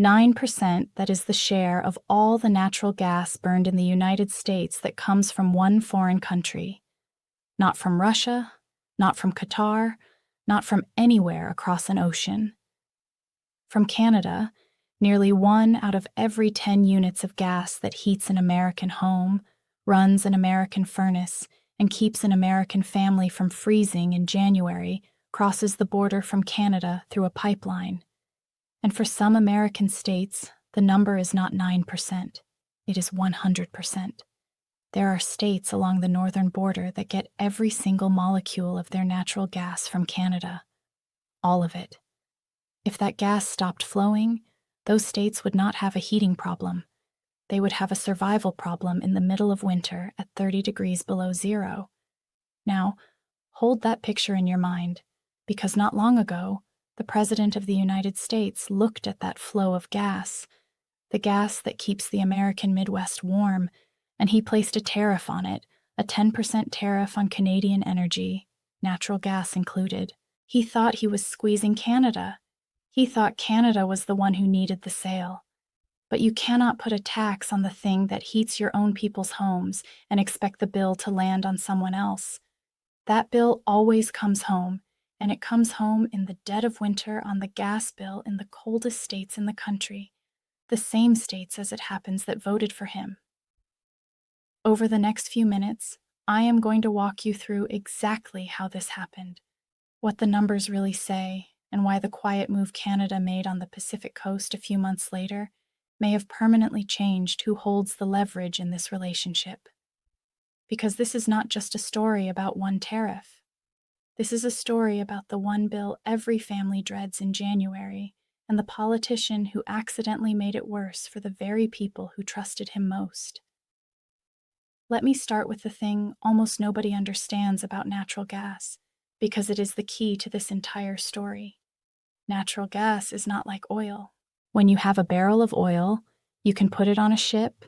9%, that is the share of all the natural gas burned in the United States that comes from one foreign country. Not from Russia, not from Qatar, not from anywhere across an ocean. From Canada, nearly 1 out of every 10 units of gas that heats an American home, runs an American furnace, and keeps an American family from freezing in January crosses the border from Canada through a pipeline. And for some American states, the number is not 9%, it is 100%. There are states along the northern border that get every single molecule of their natural gas from Canada. All of it. If that gas stopped flowing, those states would not have a heating problem. They would have a survival problem in the middle of winter at 30 degrees below zero. Now, hold that picture in your mind, because not long ago, the President of the United States looked at that flow of gas, the gas that keeps the American Midwest warm, and he placed a tariff on it, a 10% tariff on Canadian energy, natural gas included. He thought he was squeezing Canada. He thought Canada was the one who needed the sale. But you cannot put a tax on the thing that heats your own people's homes and expect the bill to land on someone else. That bill always comes home, and it comes home in the dead of winter on the gas bill in the coldest states in the country, the same states as it happens that voted for him. Over the next few minutes, I am going to walk you through exactly how this happened, what the numbers really say, and why the quiet move Canada made on the Pacific coast a few months later may have permanently changed who holds the leverage in this relationship. Because this is not just a story about one tariff. This is a story about the one bill every family dreads in January and the politician who accidentally made it worse for the very people who trusted him most. Let me start with the thing almost nobody understands about natural gas, because it is the key to this entire story. Natural gas is not like oil. When you have a barrel of oil, you can put it on a ship,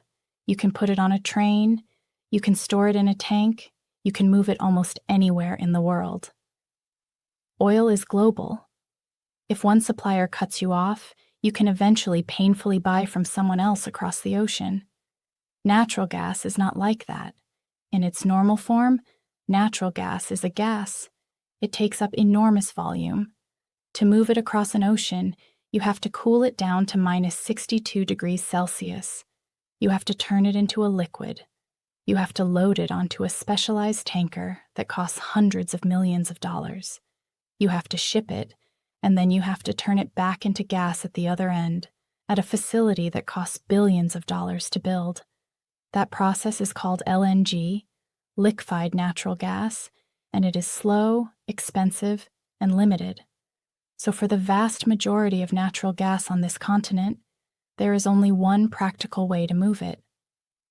you can put it on a train, you can store it in a tank, you can move it almost anywhere in the world. Oil is global. If one supplier cuts you off, you can eventually painfully buy from someone else across the ocean. Natural gas is not like that. In its normal form, natural gas is a gas. It takes up enormous volume. To move it across an ocean, you have to cool it down to minus 62 degrees Celsius. You have to turn it into a liquid. You have to load it onto a specialized tanker that costs hundreds of millions of dollars. You have to ship it, and then you have to turn it back into gas at the other end, at a facility that costs billions of dollars to build. That process is called LNG, liquefied natural gas, and it is slow, expensive, and limited. So for the vast majority of natural gas on this continent, there is only one practical way to move it: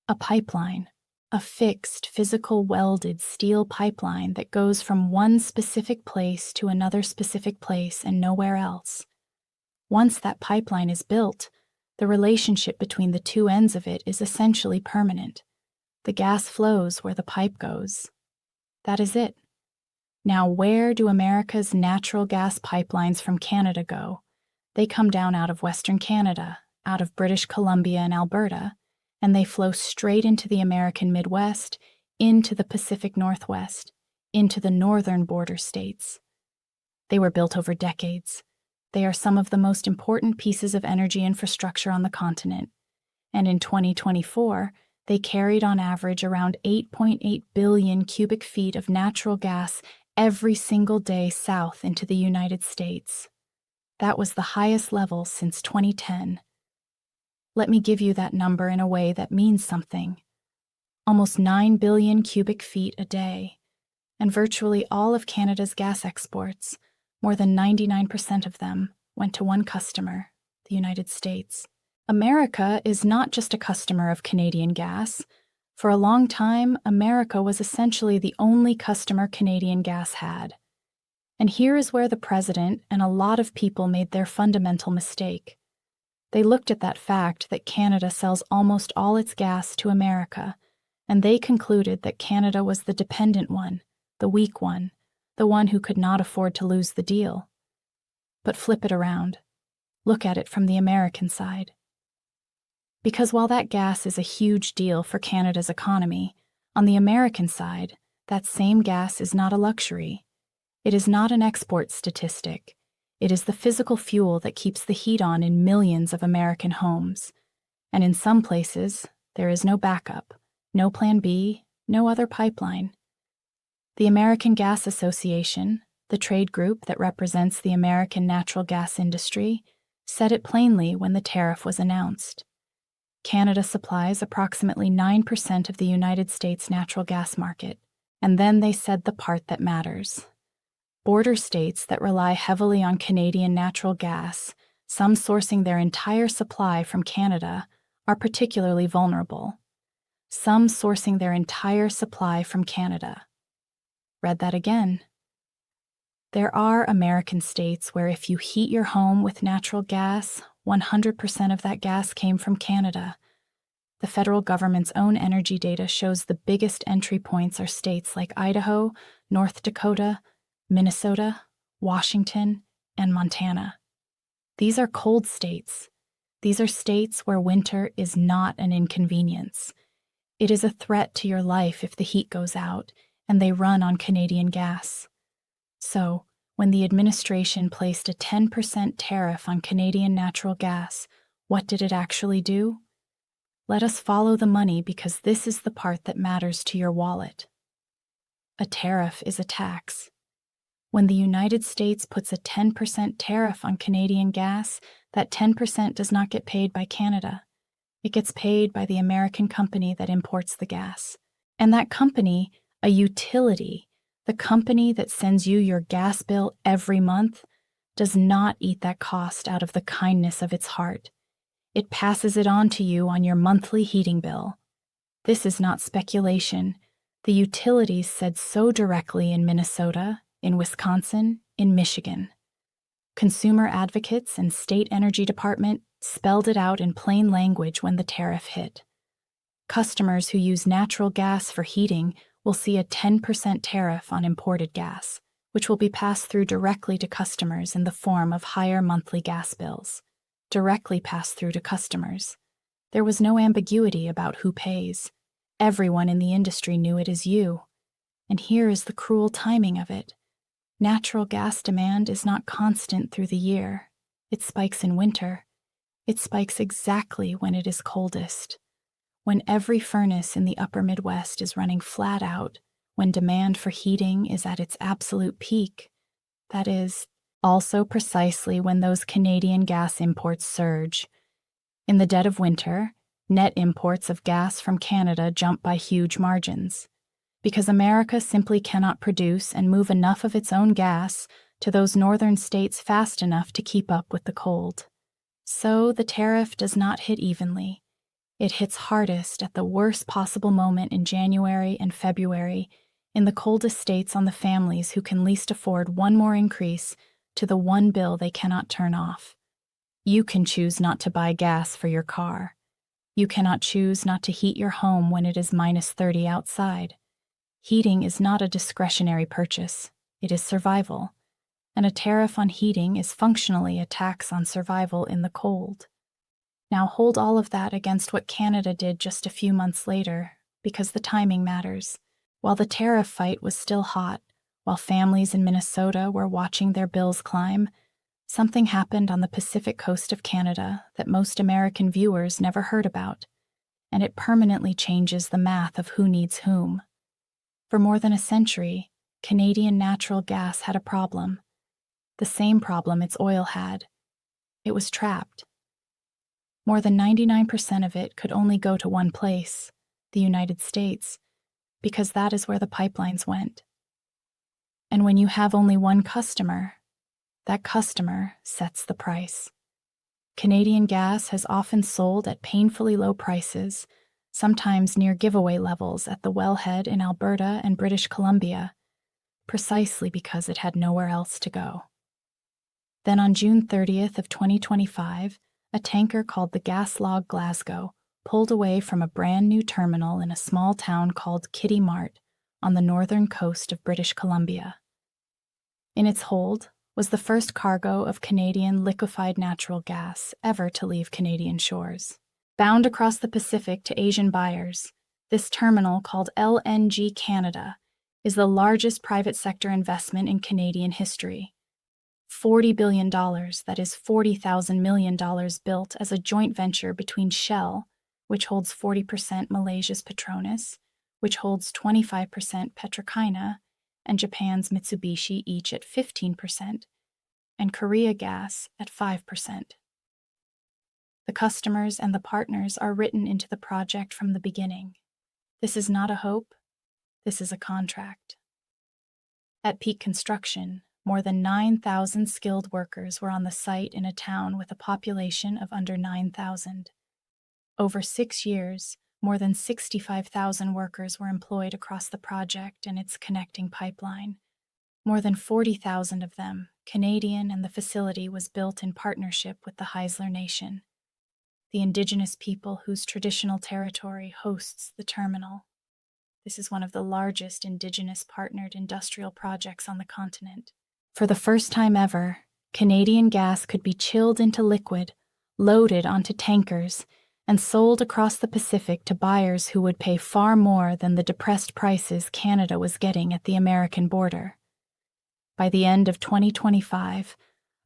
a pipeline, a fixed, physical, welded steel pipeline that goes from one specific place to another specific place and nowhere else. Once that pipeline is built, the relationship between the two ends of it is essentially permanent. The gas flows where the pipe goes. That is it. Now, where do America's natural gas pipelines from Canada go? They come down out of Western Canada, out of British Columbia and Alberta, and they flow straight into the American Midwest, into the Pacific Northwest, into the northern border states. They were built over decades. They are some of the most important pieces of energy infrastructure on the continent, and in 2024, they carried on average around 8.8 billion cubic feet of natural gas every single day south into the United States. That was the highest level since 2010. Let me give you that number in a way that means something. Almost 9 billion cubic feet a day, and virtually all of Canada's gas exports, more than 99% of them, went to one customer, the United States. America is not just a customer of Canadian gas. For a long time, America was essentially the only customer Canadian gas had. And here is where the president and a lot of people made their fundamental mistake. They looked at that fact that Canada sells almost all its gas to America, and they concluded that Canada was the dependent one, the weak one, the one who could not afford to lose the deal. But flip it around. Look at it from the American side. Because while that gas is a huge deal for Canada's economy, on the American side, that same gas is not a luxury. It is not an export statistic. It is the physical fuel that keeps the heat on in millions of American homes. And in some places, there is no backup, no plan B, no other pipeline. The American Gas Association, the trade group that represents the American natural gas industry, said it plainly when the tariff was announced. Canada supplies approximately 9% of the United States natural gas market, and then they said the part that matters. Border states that rely heavily on Canadian natural gas, some sourcing their entire supply from Canada, are particularly vulnerable. Some sourcing their entire supply from Canada. Read that again. There are American states where if you heat your home with natural gas, 100% of that gas came from Canada. The federal government's own energy data shows the biggest entry points are states like Idaho, North Dakota, Minnesota, Washington, and Montana. These are cold states. These are states where winter is not an inconvenience. It is a threat to your life if the heat goes out, and they run on Canadian gas. So, when the administration placed a 10% tariff on Canadian natural gas, what did it actually do? Let us follow the money because this is the part that matters to your wallet. A tariff is a tax. When the United States puts a 10% tariff on Canadian gas, that 10% does not get paid by Canada. It gets paid by the American company that imports the gas. And that company, a utility, the company that sends you your gas bill every month, does not eat that cost out of the kindness of its heart. It passes it on to you on your monthly heating bill. This is not speculation. The utilities said so directly in Minnesota, in Wisconsin, in Michigan. Consumer advocates and state energy department spelled it out in plain language when the tariff hit. Customers who use natural gas for heating will see a 10% tariff on imported gas, which will be passed through directly to customers in the form of higher monthly gas bills. Directly passed through to customers. There was no ambiguity about who pays. Everyone in the industry knew it is you. And here is the cruel timing of it. Natural gas demand is not constant through the year. It spikes in winter. It spikes exactly when it is coldest. When every furnace in the upper Midwest is running flat out, when demand for heating is at its absolute peak. That is, also precisely when those Canadian gas imports surge. In the dead of winter, net imports of gas from Canada jump by huge margins, because America simply cannot produce and move enough of its own gas to those northern states fast enough to keep up with the cold. So the tariff does not hit evenly. It hits hardest at the worst possible moment in January and February, in the coldest states on the families who can least afford one more increase to the one bill they cannot turn off. You can choose not to buy gas for your car. You cannot choose not to heat your home when it is -30 outside. Heating is not a discretionary purchase. It is survival. And a tariff on heating is functionally a tax on survival in the cold. Now hold all of that against what Canada did just a few months later, because the timing matters. While the tariff fight was still hot, while families in Minnesota were watching their bills climb, something happened on the Pacific coast of Canada that most American viewers never heard about, and it permanently changes the math of who needs whom. For more than a century, Canadian natural gas had a problem. The same problem its oil had. It was trapped. More than 99% of it could only go to one place, the United States, because that is where the pipelines went. And when you have only one customer, that customer sets the price. Canadian gas has often sold at painfully low prices, sometimes near giveaway levels at the wellhead in Alberta and British Columbia, precisely because it had nowhere else to go. Then on June 30th of 2025, a tanker called the GasLog Glasgow pulled away from a brand new terminal in a small town called Kitimat on the northern coast of British Columbia. In its hold, was the first cargo of Canadian liquefied natural gas ever to leave Canadian shores. Bound across the Pacific to Asian buyers, this terminal, called LNG Canada, is the largest private sector investment in Canadian history. $40 billion, that is $40,000 million, built as a joint venture between Shell, which holds 40% Malaysia's Petronas, which holds 25% Petrochina, and Japan's Mitsubishi, each at 15%, and Korea Gas at 5%. The customers and the partners are written into the project from the beginning. This is not a hope, this is a contract. At peak construction, more than 9,000 skilled workers were on the site in a town with a population of under 9,000. Over 6 years, more than 65,000 workers were employed across the project and its connecting pipeline. More than 40,000 of them, Canadian, and the facility was built in partnership with the Haisla Nation, the Indigenous people whose traditional territory hosts the terminal. This is one of the largest Indigenous partnered industrial projects on the continent. For the first time ever, Canadian gas could be chilled into liquid, loaded onto tankers, and sold across the Pacific to buyers who would pay far more than the depressed prices Canada was getting at the American border. By the end of 2025,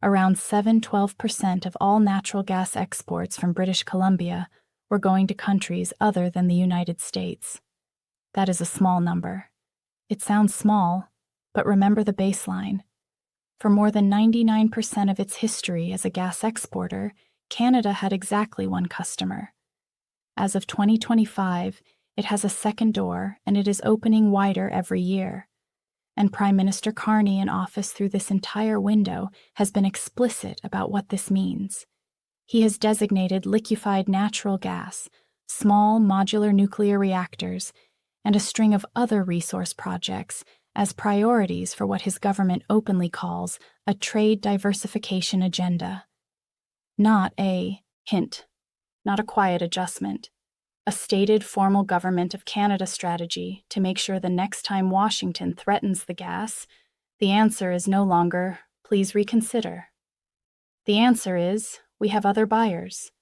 around 7–12% of all natural gas exports from British Columbia were going to countries other than the United States. That is a small number. It sounds small, but remember the baseline. For more than 99% of its history as a gas exporter, Canada had exactly one customer. As of 2025, it has a second door, and it is opening wider every year. And Prime Minister Carney, in office through this entire window, has been explicit about what this means. He has designated liquefied natural gas, small modular nuclear reactors, and a string of other resource projects as priorities for what his government openly calls a trade diversification agenda. Not a hint, not a quiet adjustment, a stated formal Government of Canada strategy to make sure the next time Washington threatens the gas, the answer is no longer, please reconsider. The answer is, we have other buyers.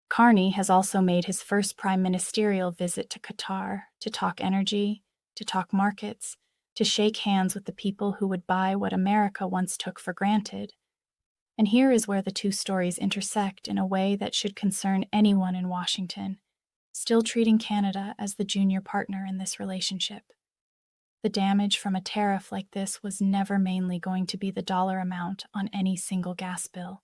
Carney has also made his first prime ministerial visit to Qatar to talk energy, to talk markets, to shake hands with the people who would buy what America once took for granted. And here is where the two stories intersect in a way that should concern anyone in Washington, still treating Canada as the junior partner in this relationship. The damage from a tariff like this was never mainly going to be the dollar amount on any single gas bill.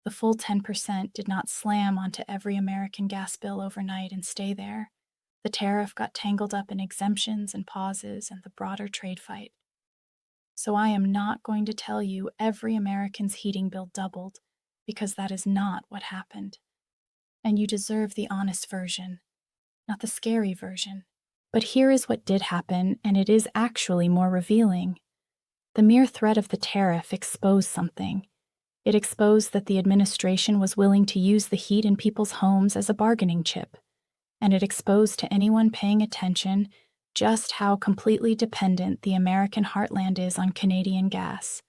The full 10% did not slam onto every American gas bill overnight and stay there. The tariff got tangled up in exemptions and pauses and the broader trade fight. So I am not going to tell you every American's heating bill doubled, because that is not what happened. And you deserve the honest version, not the scary version. But here is what did happen, and it is actually more revealing. The mere threat of the tariff exposed something. It exposed that the administration was willing to use the heat in people's homes as a bargaining chip. And it exposed to anyone paying attention just how completely dependent the American heartland is on Canadian gas.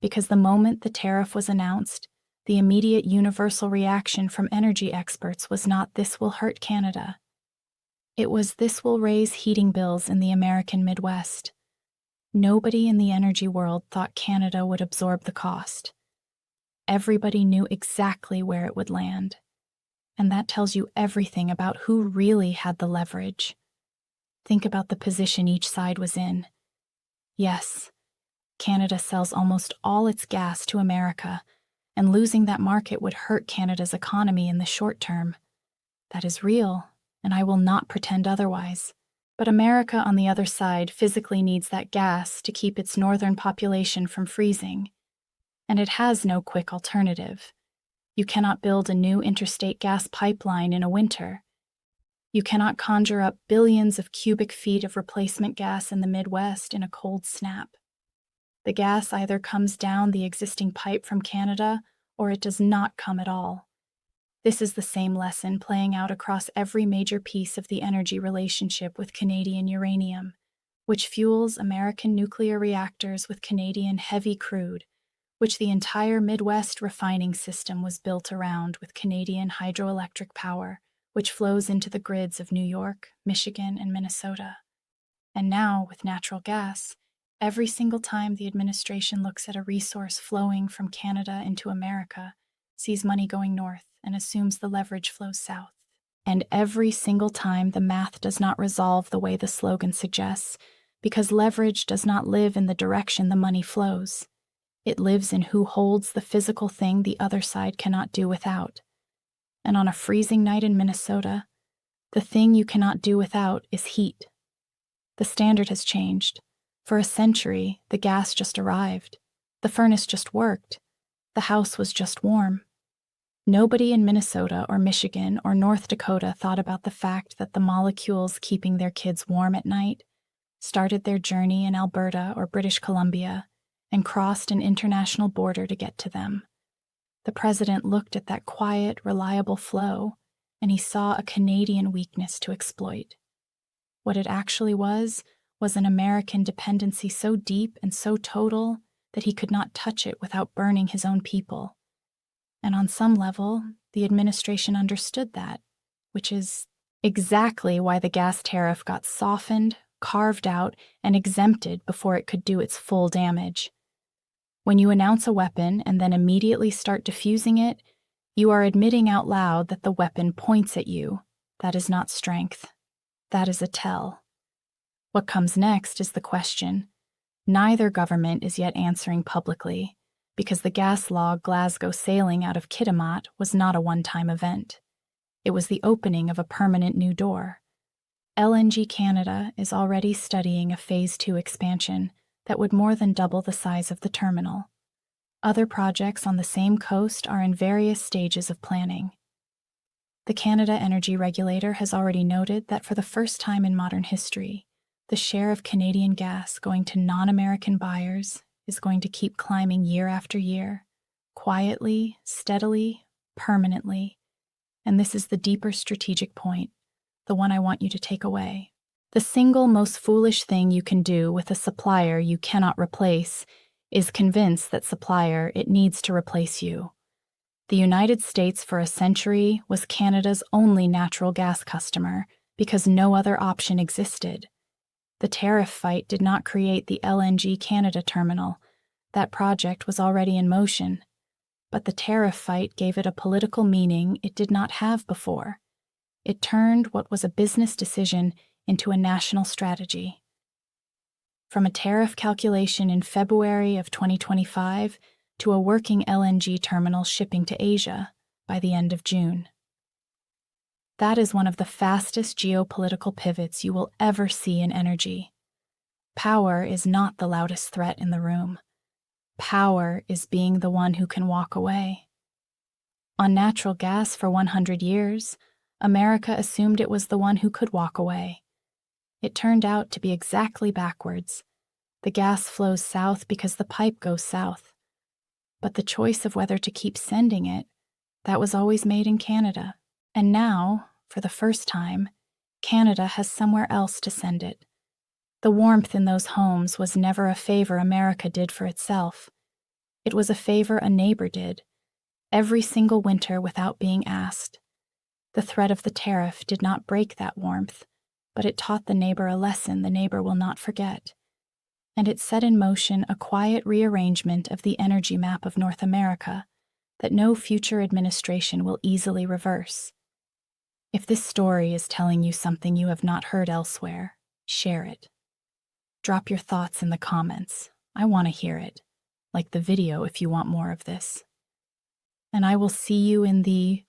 Because the moment the tariff was announced, the immediate universal reaction from energy experts was not "this will hurt Canada." It was "this will raise heating bills in the American Midwest." Nobody in the energy world thought Canada would absorb the cost. Everybody knew exactly where it would land. And that tells you everything about who really had the leverage. Think about the position each side was in. Yes, Canada sells almost all its gas to America, and losing that market would hurt Canada's economy in the short term. That is real, and I will not pretend otherwise. But America, on the other side, physically needs that gas to keep its northern population from freezing. And it has no quick alternative. You cannot build a new interstate gas pipeline in a winter. You cannot conjure up billions of cubic feet of replacement gas in the Midwest in a cold snap. The gas either comes down the existing pipe from Canada, or it does not come at all. This is the same lesson playing out across every major piece of the energy relationship with Canadian uranium, which fuels American nuclear reactors with Canadian heavy crude, which the entire Midwest refining system was built around with Canadian hydroelectric power, which flows into the grids of New York, Michigan, and Minnesota. And now, with natural gas, every single time the administration looks at a resource flowing from Canada into America, sees money going north and assumes the leverage flows south. And every single time the math does not resolve the way the slogan suggests, because leverage does not live in the direction the money flows. It lives in who holds the physical thing the other side cannot do without. And on a freezing night in Minnesota, the thing you cannot do without is heat. The standard has changed. For a century, the gas just arrived. The furnace just worked. The house was just warm. Nobody in Minnesota or Michigan or North Dakota thought about the fact that the molecules keeping their kids warm at night started their journey in Alberta or British Columbia and crossed an international border to get to them. The president looked at that quiet, reliable flow, and he saw a Canadian weakness to exploit. What it actually was an American dependency so deep and so total that he could not touch it without burning his own people. And on some level, the administration understood that, which is exactly why the gas tariff got softened, carved out, and exempted before it could do its full damage. When you announce a weapon and then immediately start diffusing it, you are admitting out loud that the weapon points at you. That is not strength. That is a tell. What comes next is the question. Neither government is yet answering publicly, because the GasLog Glasgow sailing out of Kitimat was not a one-time event. It was the opening of a permanent new door. LNG Canada is already studying a Phase 2 expansion that would more than double the size of the terminal. Other projects on the same coast are in various stages of planning. The Canada Energy Regulator has already noted that for the first time in modern history, the share of Canadian gas going to non-American buyers is going to keep climbing year after year, quietly, steadily, permanently. And this is the deeper strategic point, the one I want you to take away. The single most foolish thing you can do with a supplier you cannot replace is convince that supplier it needs to replace you. The United States for a century was Canada's only natural gas customer because no other option existed. The tariff fight did not create the LNG Canada terminal. That project was already in motion. But the tariff fight gave it a political meaning it did not have before. It turned what was a business decision into a national strategy. From a tariff calculation in February of 2025 to a working LNG terminal shipping to Asia by the end of June. That is one of the fastest geopolitical pivots you will ever see in energy. Power is not the loudest threat in the room. Power is being the one who can walk away. On natural gas for 100 years, America assumed it was the one who could walk away. It turned out to be exactly backwards. The gas flows south because the pipe goes south. But the choice of whether to keep sending it, that was always made in Canada. And now, for the first time, Canada has somewhere else to send it. The warmth in those homes was never a favor America did for itself. It was a favor a neighbor did, every single winter without being asked. The threat of the tariff did not break that warmth, but it taught the neighbor a lesson the neighbor will not forget. And it set in motion a quiet rearrangement of the energy map of North America that no future administration will easily reverse. If this story is telling you something you have not heard elsewhere, share it. Drop your thoughts in the comments. I want to hear it. Like the video if you want more of this. And I will see you in the